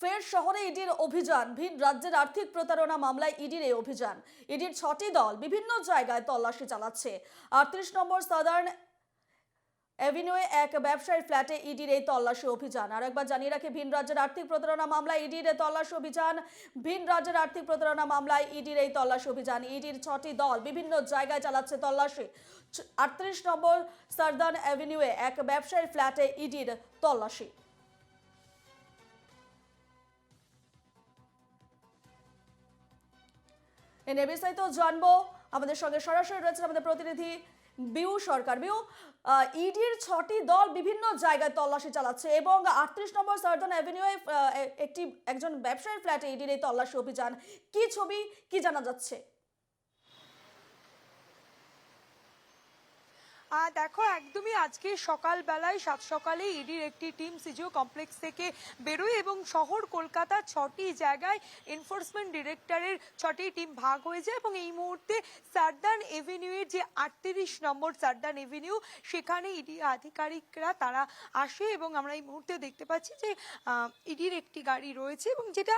ফের শহরে ইডির অভিযান। ভিন রাজ্যের আর্থিক প্রতারণা মামলায় ইডির এই অভিযান। ইডির 6টি দল বিভিন্ন জায়গায় তল্লাশি চালাচ্ছে। 38 নম্বর সাদার্ন এভিনিউয়ে এক ব্যবসায়ীর ফ্ল্যাটে ইডির এই তল্লাশি অভিযান। আর একবার জানিয়ে রাখি, ভিন রাজ্যের আর্থিক প্রতারণা মামলায় ইডির তল্লাশি অভিযান। ভিন রাজ্যের আর্থিক প্রতারণা মামলায় ইডির এই তল্লাশি অভিযান। ইডির 6টি দল বিভিন্ন জায়গায় চালাচ্ছে তল্লাশি। 38 নম্বর সাদার্ন এভিনিউয়ে এক ব্যবসায়ীর ফ্ল্যাটে ইডির তল্লাশি। এ নিয়ে বিস্তারিত জানবো। আমাদের সঙ্গে সরাসরি রয়েছেন আমাদের প্রতিনিধি বিউ সরকার। বিউ, ইডির 6টি দল বিভিন্ন জায়গায় তল্লাশি চালাচ্ছে এবং 38 নম্বর সার্জন অ্যাভিনিউয়ে একজন ব্যবসায়ীর ফ্ল্যাটে ইডির এই তল্লাশি অভিযান। কি ছবি, কি জানা যাচ্ছে? দেখো, একদমই আজকে সকালবেলায় সাত সকালে ইডির একটি টিম সিজিও কমপ্লেক্স থেকে বেরোয় এবং শহর কলকাতার 6টি জায়গায় এনফোর্সমেন্ট ডিরেক্টরের 6টি টিম ভাগ হয়ে যায় এবং এই মুহূর্তে সাদার্ন এভিনিউয়ের যে 38 নম্বর সাদার্ন এভিনিউ, সেখানে ইডি আধিকারিকরা তারা আসে এবং আমরা এই মুহূর্তে দেখতে পাচ্ছি যে ইডির একটি গাড়ি রয়েছে এবং যেটা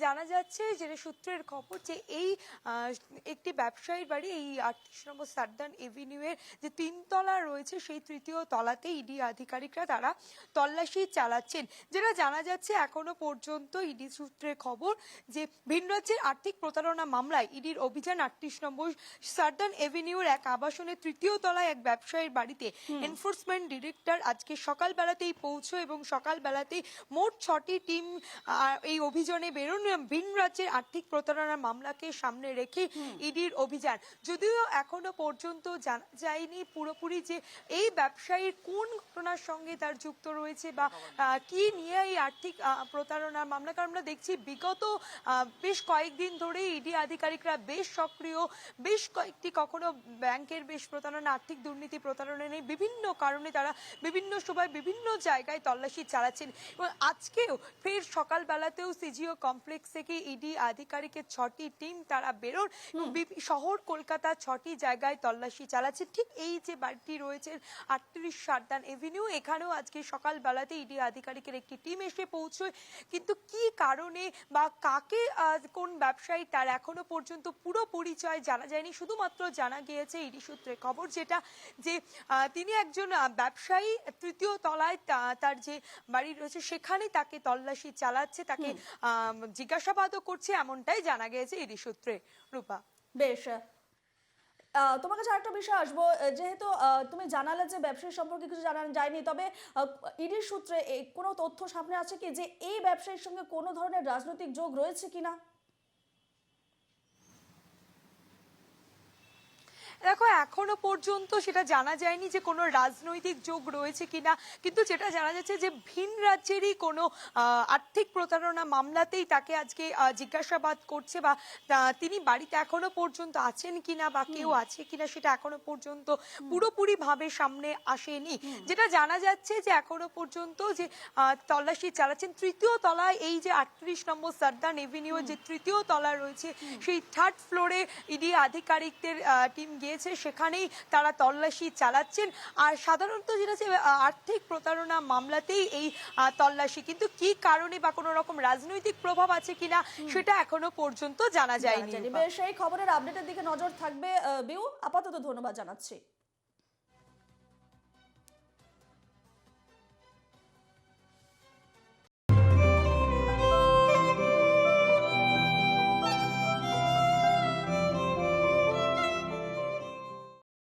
জানা যাচ্ছে, যেটা সূত্রের খবর, যে এই একটি ব্যবসায়ীর বাড়ি এই 38 নম্বর সাদার্ন এভিনিউয়ের যে 3 তলা রয়েছে, সেই 3য় তলাতে ইডি আধিকারিকরা তারা তল্লাশি চালাচ্ছেন। যেটা জানা যাচ্ছে, এখনো পর্যন্ত ইডি সূত্রে খবর যে ভিন রাজ্যের আর্থিক প্রতারণা মামলায় ইডির অভিযান 38 নম্বর সাদার্ন এভিনিউর এক আবাসনের 3য় তলায় এক ব্যবসায়ীর বাড়িতে এনফোর্সমেন্ট ডিরেক্টর আজকে সকালবেলাতেই পৌঁছয় এবং সকালবেলাতেই মোট 6টি টিম এই অভিযানে বেরোন। ভিন রাজ্যের আর্থিক প্রতারণা মামলাকে সামনে রেখে ইডির অভিযান। যদিও এখনো পর্যন্ত জানা যায়নি পুরোপুরি যে এই ব্যবসায়ীর কোন ঘটনার সঙ্গে তার যুক্ত রয়েছে বা কি নিয়ে এই আর্থিক প্রতারণার মামলা। কারণ আমরা দেখছি বিগত বেশ কয়েকদিন ধরে ইডি আধিকারিকরা বেশ সক্রিয়, বেশ কয়েকটি কখনো ব্যাংকের বেশ প্রতারণা, আর্থিক দুর্নীতি প্রতারণা নেই, বিভিন্ন কারণে তারা বিভিন্ন সময় বিভিন্ন জায়গায় তল্লাশি চালাচ্ছেন এবং আজকেও ফের সকালবেলাতেও সিজিও কমপ্লেক্স থেকে ইডি আধিকারিকের 6টি টিম তারা বেরোন এবং শহর কলকাতার 6টি জায়গায় তল্লাশি চালাচ্ছে। ঠিক এই যে বাড়িটি রয়েছে 38 সাদার্ন এভিনিউ, এখানেও আজকে সকালবেলাতে ইডি আধিকারিকের একটি টিম এসে পৌঁছয়। কিন্তু কি কারণে বা কাকে, কোন ব্যবসায়ী, তার এখনো পর্যন্ত পুরো পরিচয় জানা যায়নি। শুধুমাত্র জানা গিয়েছে ইডি সূত্রে খবর যেটা, যে তিনি একজন ব্যবসায়ী, 3য় তলায় তার যে বাড়ি রয়েছে সেখানে তাকে তল্লাশি চালাচ্ছে, তাকে জিজ্ঞাসাবাদও করছে, এমনটাই জানা গিয়েছে ইডি সূত্রে। রূপা, বেশ, তোমার কাছে আরেকটা বিষয় আসবো। যেহেতু তুমি জানালে যে ব্যবসায়ী সম্পর্কে কিছু জানা যায়নি, তবে ইডির সূত্রে কোনো তথ্য সামনে আছে কি যে এই ব্যবসায়ীর সঙ্গে কোনো ধরনের রাজনৈতিক যোগ রয়েছে কিনা? দেখো, এখনো পর্যন্ত সেটা জানা যায়নি যে কোনো রাজনৈতিক যোগ রয়েছে কিনা, কিন্তু যেটা জানা যাচ্ছে যে ভিন রাজ্যেরই কোনো আর্থিক প্রতারণা মামলাতেই তাকে আজকে জিজ্ঞাসাবাদ করছে বা তিনি বাড়িতে এখনো পর্যন্ত আছেন কিনা বা কেউ আছে কিনা সেটা এখনো পর্যন্ত পুরোপুরি ভাবে সামনে আসেনি। যেটা জানা যাচ্ছে যে এখনো পর্যন্ত যে তল্লাশি চালাচ্ছেন 3য় তলায়, এই যে 38 নম্বর সাদার্ন এভিনিউ যে 3য় তলা রয়েছে, সেই 3rd ফ্লোরে ইডি আধিকারিকদের টিম গিয়েছে, সেখানেই তারা তল্লাশি চালাচ্ছেন। আর সাধারণত যেটা যে আর্থিক প্রতারণা মামলাতেই এই তল্লাশি, কিন্তু কি কারণে বা কোনো রকম রাজনৈতিক প্রভাব আছে কিনা সেটা এখনো পর্যন্ত জানা যায়নি। সেই খবরের আপডেটের দিকে নজর থাকবে বিউ। আপাতত ধন্যবাদ জানাচ্ছি।